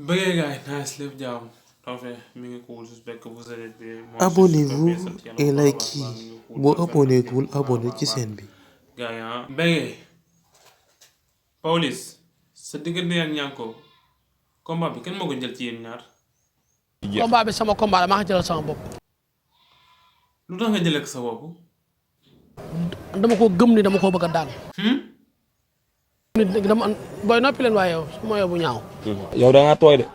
Bëggee gars yi nice lépp jàmm tawfeex mi ngi cool j'espère que vous allez bien. Abonnez-vous et likez boo abonné gul abonné ci chaîne bi. gars yi ah bëggee Pawlish sa diggante ak Nianko combat bi kenn moo ko jël ci yéen ñaar. combat bi sama combat la maa ko jëlal sama bopp. lu tax nga jëlee ko sa bopp. dama ko gëm ni dama koo bëgg a daan. nit dama booy noppi leen waaye yow su ma yow bu ñaaw. yow da ngaa tooy de.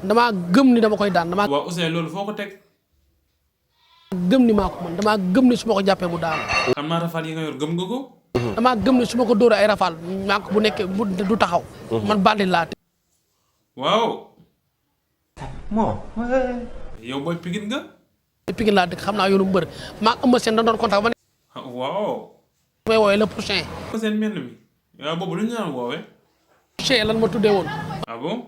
damaa gëm ni dama koy daan damaa waaw Ousseyn loolu foo ko teg. gëm ni maa ko man damaa gëm ni su ma ko jàppee mu daan. xam naa rafal yi nga yor gëm nga ko. damaa gëm ni su ma ko dóoree ay rafal maa ko bu nekkee du taxaw. man bandi laa te. waaw. yow booy Pikine nga. Pikine laa dëkk xam naa yoonu mbër maa ëmb seen da doon contact ba ne. waaw. may woowee le prochain. seen mel mi waaw boobu lu ñu naan woowee. prochain lan ma tuddee woon. ah bon.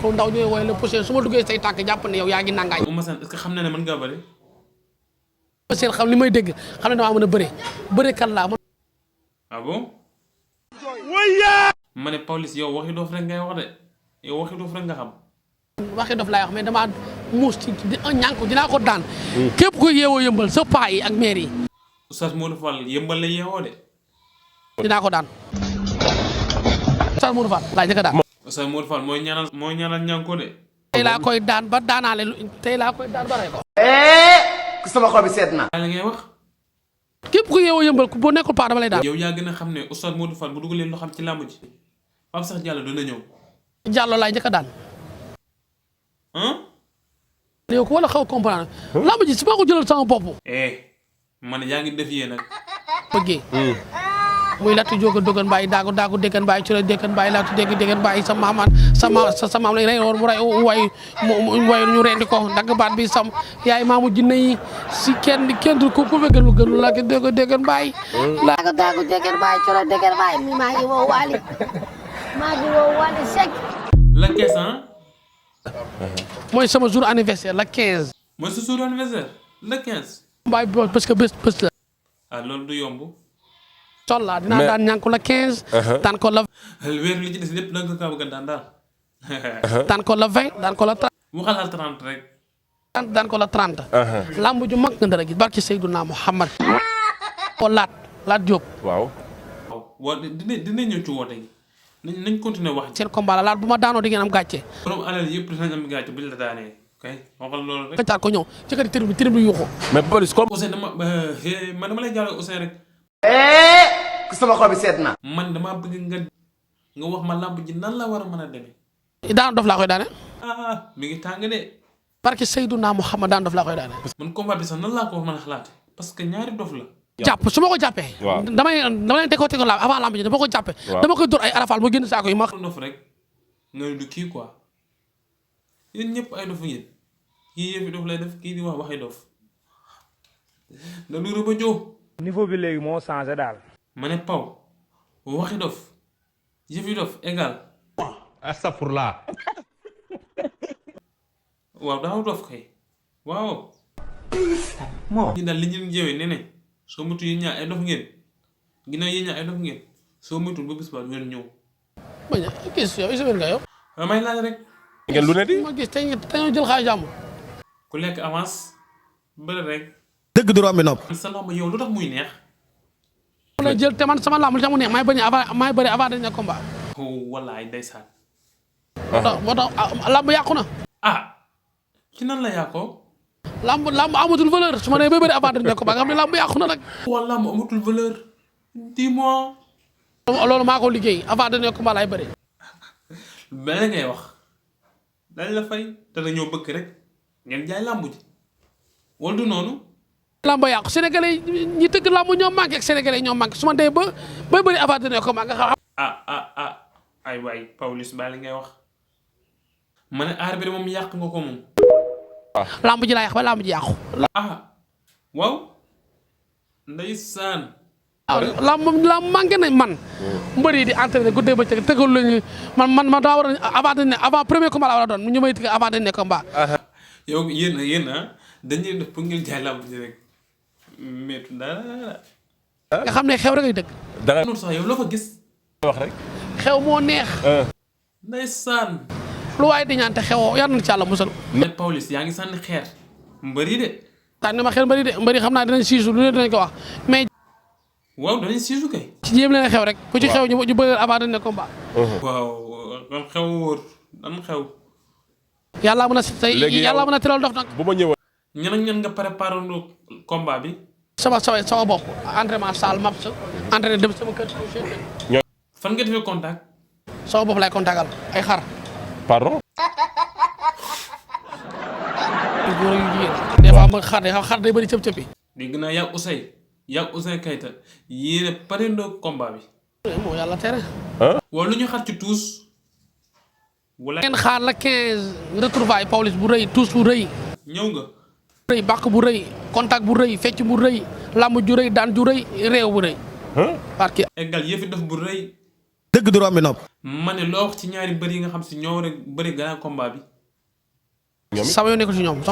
ko ndaw ñooy woowee le prochain su ma duggee say tànk jàpp ne yow yaa ngi nangaay. Oumar Sène est-ce que xam na ne mën ngaa bëri. seen xam li may dégg xam ne damaa mën a bëre kan laa mën. ah bon. ma ne Pawlish yow waxi doof rek ngay wax de yow waxi doof rek nga xam. waxi dof laay wax mais damaa muus ci Nianko dinaa ko daan. képp ku yeewoo yëmbal sa paa yi ak maire yi. Oustaz Modou Fall yëmbal la yeewoo de. dinaa ko daan. Oustaz Modou Fall laa njëkk a daan. Oustaz Modou Fall mooy ñaanal Nianko de. tey laa koy daan ba daanaale tey laa koy daan ba rey ko. sama xol bi seet na. la ngay wax. képp ku yeewoo yëmbal boo nekkul paa dama lay daan. yow yaa gën a xam ne Oustaz Modou Fall bu dugalee loo xam ci làmb ji Pape Cheikh Diallo dina ñëw. Diallo laay njëkk a daan. ah. yow ko wala xaw a comprendre. làmb ji su ma ko jëlal sama bopp. man yaa ngi def yéen nag. bëggee. muy latti jóg a dogan bàyyi daagu déggan bàyyi ci la déggan bàyyi laatu déggan bàyyi sa maamaan sa maam lañ rey woon mu rey way ñu rendi ko dagg baat bi sam yaay maamu jinne yi si kenn du ko bëggal lu gën la déggan bàyyi daagu déggan bàyyi ci la déggan bàyyi mi maa ngi woo Wally Seck la 15 ans. mooy sama jour anniversaire la 15. mooy sa jour anniversaire la 15. bàyyi parce que bés la. ah loolu du yomb. solla dinaa daan Nianko la 15. daan ko la. weer li ci des lépp da nga ko bëgg a daan daal. daan ko la 20 daan ko la 30. mu xalaat 30 rek. daan ko la 30. lamb ju mag nga dara gis barki Seydouna Muhammad. ko laat Diop. waaw. waaw dina ñëw ci woote gi nañ continuer wax. seen combat la laat bu ma daanoo di ngeen am gàcce. borom alal yëpp dinañ am gàcce buñ la daanee kay waxal loolu rek. xëccaat ko ñëw ci kër tërëm bi yuuxu. mais Pawlish comme. Ousseyn man dama lay jàll Ousseyn rek. sama xol bi seet na. man dama bëgg nga wax ma làmb ji nan la war a mën a demee. daan dof laa koy daane. mi ngi tàng de. barke Seydouna Muhammad daan dof laa koy daane. man combat bi sax nan laa ko mën a xalaate parce que ñaari dof la. jàpp su ma ko jàppee. waaw damay déggoo tegoon laa avant lamb ji dama ko jàppee. dama koy dóor ay arafal mu génn saako yi ma. dof rek nga ne du kii quoi yéen ñëpp ay dof ngeen kii yëfi dof lay def kii di wax waxi dof da lu rëbb a joo. niveau bi léegi moo changé daal. ma ne Paw waxi dof yëfi dof égal. astafurlaa. waaw daaw dof kay waaw. ñi daal li ñu jëwee ne ne soo mutu yéen ñaa ay dof ngeen ginnaaw yéen ñaa ay dof ngeen soo mutul ba bis ba ngeen ñëw. bañ a gis yow is nga yow. may laaj rek. ngeen lu ne di. ma gis tey ñoo jël xaalis jàmm. ku lekk avance bëri rek. dëgg du rombi nopp. sa lamb yow lu tax muy neex. la jël te man sama lamb li tax mu neex maay bëri avant dañ ne combat. wallaay ndeysaan. moo tax lamb yàqu na. ci nan la yàqoo. lamb amatul valeur su ma nee ba bëri avant dañ ne combat nga xam ne lamb yàqu na nag. wala lamb amatul valeur. dis-moi. loolu maa ko liggéey avant dañ ne combat laay bëri. benn ngay wax dañ la fay te dañoo bëgg rek ngeen jaay lamb ji wala du noonu. lamb yàqu sénégalais ñi tëgg lamb ñoo manqué ak sénégalais ñoo manqué su ma dee ba bëri avant dañ ne combat nga xam. ay waay Pawlish ba li ngay wax ma ne aar bi moom yàq nga ko moom. lamb ji laa yàq ba lamb ji yàqu. waaw ndeysaan. lamb manqué nañ man. mbër yi di entraîné guddee ba cëg tëggal lañu man daa war a avant premier combat la war a doon ñu may tëgg avant dañ ne combat. yow yéen dañuy def pour ngeen jaay lamb ji rek méttu dara. nga xam ne xew rek ay dëgg. dara noonu sax yow loo fa gis. wax rek. xew moo neex. ndeysaan. lu waay di ñaan te xewoo yar nañ ci Yàlla musal. mais Pawlish yaa ngi sànni xeer mbëri de. sànni ma xeer mbëri de mbëri xam naa dinañ siisu lu ne dinañ ko wax mais. waaw danañ siisu kay. ci jéem leen a xew rek ku ci xew ñu bëri avant dañ ne combat. waaw man xew wóor dan xew. yàlla mën a tey yàlla mën a teral dof nag. bu ma ñëwoon. ñan ak ñan nga préparé combat bi. sama bopp entraînement salle maps entraîné dem sama kër. fan nga defee contact. sama bopp lay contactal ay xar. pardon. góor yu jigéen des fois ma xar day bëri cëp-cëp yi. dégg naa yaa Ouzin Keita yéen pare ndoo combat bi. moo yàlla tere. wala lu ñu xar ci tuus. wala ngeen xaar la 15 retrouvailles Pawlish bu rëy tuus bu rëy. ñëw nga. rëy bàq bu rëy contact bu rëy fecc bu rëy lamb ju rëy daan ju rëy réew bu rëy. parce que. eggal yëfi def bu rëy. dëgg du rombi nopp. ma ne loo wax ci ñaari bëri yi nga xam si ñoo rek bëri grand combat bi. sama yoon nekkul ci ñoom.